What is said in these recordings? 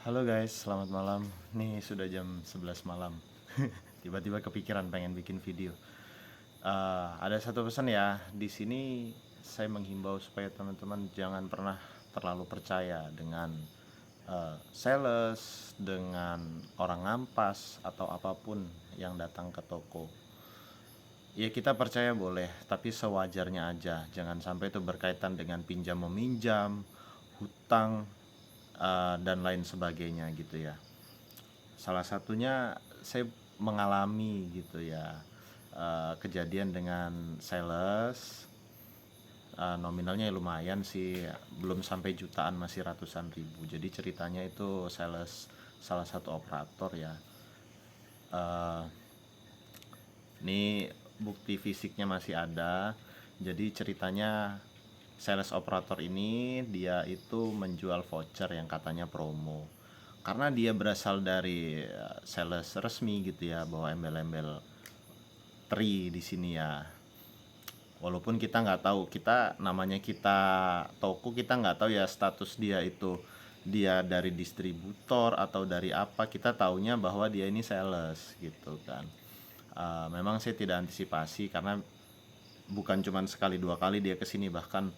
Halo guys, selamat malam. Nih sudah jam 11 malam. Tiba-tiba kepikiran pengen bikin video. Ada satu pesan ya. Di sini saya menghimbau supaya teman-teman jangan pernah terlalu percaya dengan sales, dengan orang ngampas atau apapun yang datang ke toko. Ya kita percaya boleh, tapi sewajarnya aja. Jangan sampai itu berkaitan dengan pinjam meminjam, hutang, dan lain sebagainya gitu ya. Salah satunya saya mengalami gitu ya, kejadian dengan sales, nominalnya lumayan sih, belum sampai jutaan, masih ratusan ribu. Jadi ceritanya itu sales salah satu operator ya. Eh, Ini bukti fisiknya masih ada. Jadi ceritanya sales operator ini dia itu menjual voucher yang katanya promo. Karena dia berasal dari sales resmi gitu ya, bawa embel-embel tri di sini ya. Walaupun kita nggak tahu, kita namanya kita toko, kita nggak tahu ya status dia itu, dia dari distributor atau dari apa. Kita taunya bahwa dia ini sales gitu kan. Memang saya tidak antisipasi karena bukan cuma sekali dua kali dia kesini, bahkan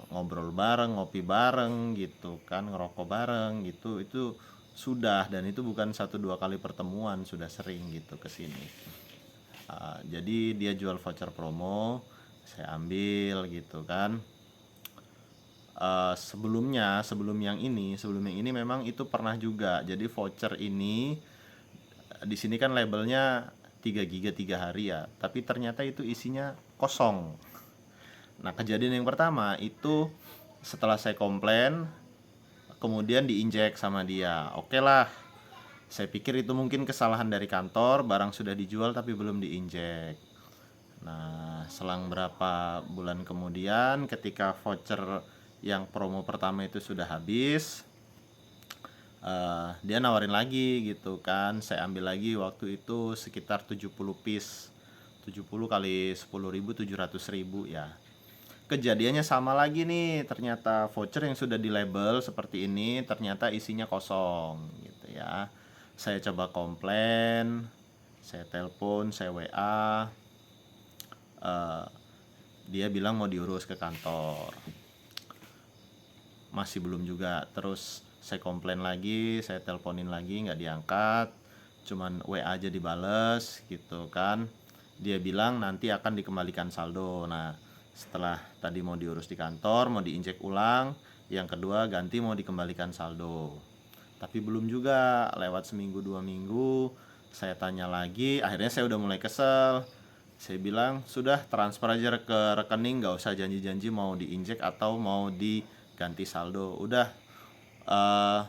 ngobrol bareng, ngopi bareng gitu kan, ngerokok bareng gitu, itu sudah. Dan itu bukan satu dua kali pertemuan, sudah sering gitu kesini. Jadi dia jual voucher promo, saya ambil gitu kan. Sebelum yang ini memang itu pernah juga. Jadi voucher ini di sini kan labelnya 3 giga 3 hari ya, tapi ternyata itu isinya kosong. Nah, kejadian yang pertama itu setelah saya komplain, kemudian diinjek sama dia. Oke lah, saya pikir itu mungkin kesalahan dari kantor, barang sudah dijual tapi belum diinjek. Nah, selang berapa bulan kemudian, ketika voucher yang promo pertama itu sudah habis, dia nawarin lagi gitu kan. Saya ambil lagi, waktu itu sekitar 70 piece, 70 kali 10.000, 700.000 ya. Kejadiannya sama lagi nih, ternyata voucher yang sudah di label seperti ini ternyata isinya kosong gitu ya. Saya coba komplain, saya telepon, saya WA, eh, dia bilang mau diurus ke kantor, masih belum juga. Terus saya komplain lagi, saya teleponin lagi, nggak diangkat, cuman WA aja dibales gitu kan. Dia bilang nanti akan dikembalikan saldo. Nah, setelah tadi mau diurus di kantor, mau diinjek ulang, yang kedua ganti mau dikembalikan saldo, tapi belum juga. Lewat seminggu dua minggu, saya tanya lagi, akhirnya saya udah mulai kesel. Saya bilang sudah transfer aja ke rekening, nggak usah janji-janji mau diinjek atau mau diganti saldo. Udah, eh,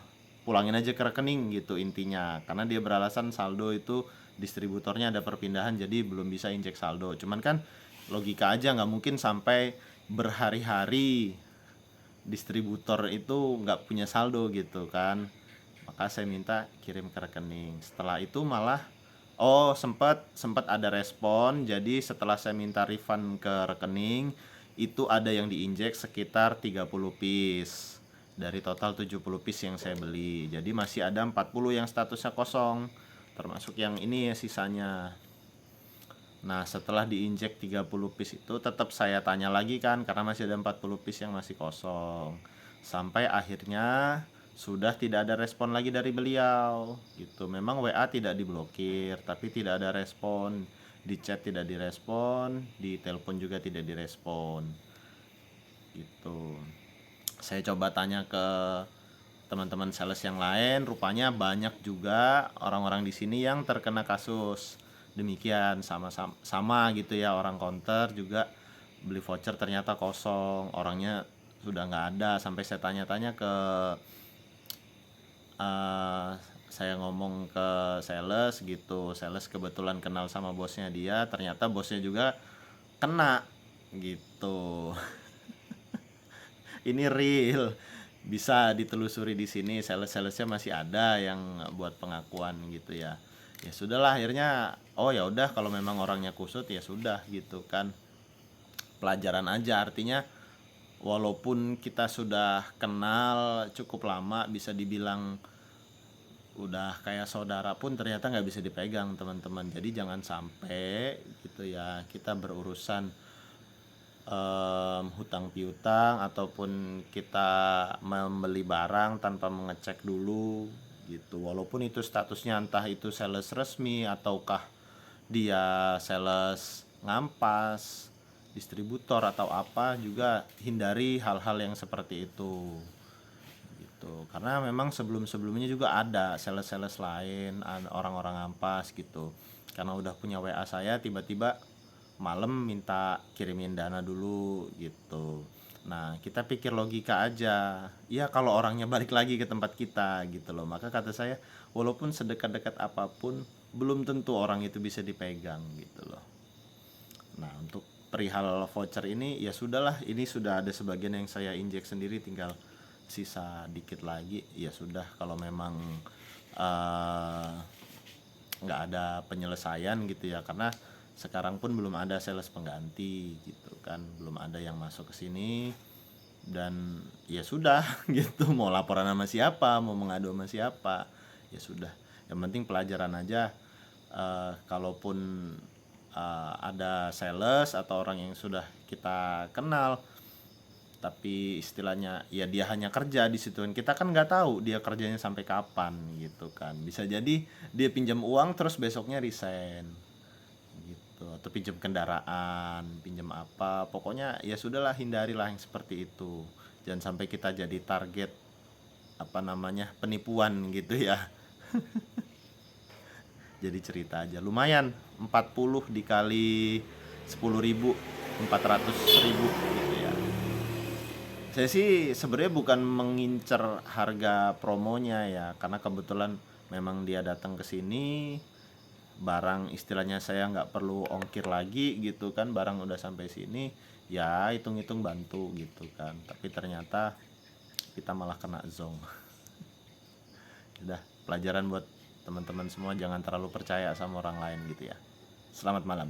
pulangin aja ke rekening gitu intinya. Karena dia beralasan saldo itu distributornya ada perpindahan, jadi belum bisa injek saldo. Cuman kan logika aja, nggak mungkin sampai berhari-hari distributor itu nggak punya saldo gitu kan. Maka saya minta kirim ke rekening. Setelah itu malah, oh, sempat sempat ada respon. Jadi setelah saya minta refund ke rekening, itu ada yang diinjek sekitar 30 piece dari total 70 piece yang saya beli. Jadi masih ada 40 yang statusnya kosong, termasuk yang ini ya sisanya. Nah, setelah diinjek 30 piece itu tetap saya tanya lagi kan, karena masih ada 40 piece yang masih kosong. Sampai akhirnya sudah tidak ada respon lagi dari beliau gitu. Memang WA tidak diblokir, tapi tidak ada respon. Di chat tidak direspon, di telepon juga tidak direspon gitu. Saya coba tanya ke teman-teman sales yang lain, rupanya banyak juga orang-orang di sini yang terkena kasus demikian. Sama gitu ya, orang counter juga beli voucher ternyata kosong, orangnya sudah nggak ada. Sampai saya tanya-tanya ke, eh, saya ngomong ke sales gitu, sales kebetulan kenal sama bosnya dia, ternyata bosnya juga kena gitu. Ini real, bisa ditelusuri di sini. Sales-salesnya masih ada yang buat pengakuan gitu ya. Ya sudahlah, akhirnya oh ya udah, kalau memang orangnya kusut ya sudah gitu kan, pelajaran aja. Artinya walaupun kita sudah kenal cukup lama, bisa dibilang udah kayak saudara pun ternyata nggak bisa dipegang teman-teman. Jadi jangan sampai gitu ya kita berurusan hutang piutang ataupun kita membeli barang tanpa mengecek dulu gitu. Walaupun itu statusnya entah itu sales resmi ataukah dia sales ngampas, distributor atau apa, juga hindari hal-hal yang seperti itu gitu. Karena memang sebelum-sebelumnya juga ada sales-sales lain, orang-orang ampas gitu. Karena udah punya WA saya, tiba-tiba malam minta kirimin dana dulu gitu. Nah, kita pikir logika aja. Ya kalau orangnya balik lagi ke tempat kita gitu loh. Maka kata saya, walaupun sedekat-dekat apapun, belum tentu orang itu bisa dipegang gitu loh. Nah, untuk perihal voucher ini ya sudahlah, ini sudah ada sebagian yang saya injek sendiri, tinggal sisa dikit lagi. Ya sudah, kalau memang eh, nggak ada penyelesaian gitu ya, karena sekarang pun belum ada sales pengganti gitu kan, belum ada yang masuk ke sini. Dan ya sudah gitu, mau laporan sama siapa, mau mengadu sama siapa, ya sudah, yang penting pelajaran aja. Kalaupun ada sales atau orang yang sudah kita kenal tapi istilahnya ya dia hanya kerja di situ, kita kan nggak tahu dia kerjanya sampai kapan gitu kan. Bisa jadi dia pinjam uang terus besoknya resign gitu, atau pinjam kendaraan, pinjam apa, pokoknya ya sudahlah, hindarilah yang seperti itu. Jangan sampai kita jadi target apa namanya penipuan gitu ya. Jadi cerita aja, lumayan 40 dikali 10.000, 400.000 gitu ya. Saya sih sebenarnya bukan mengincar harga promonya ya, karena kebetulan memang dia datang ke sini, barang istilahnya saya nggak perlu ongkir lagi gitu kan, barang udah sampai sini, ya hitung-hitung bantu gitu kan. Tapi ternyata kita malah kena zong. Udah, pelajaran buat teman-teman semua, jangan terlalu percaya sama orang lain gitu ya. Selamat malam.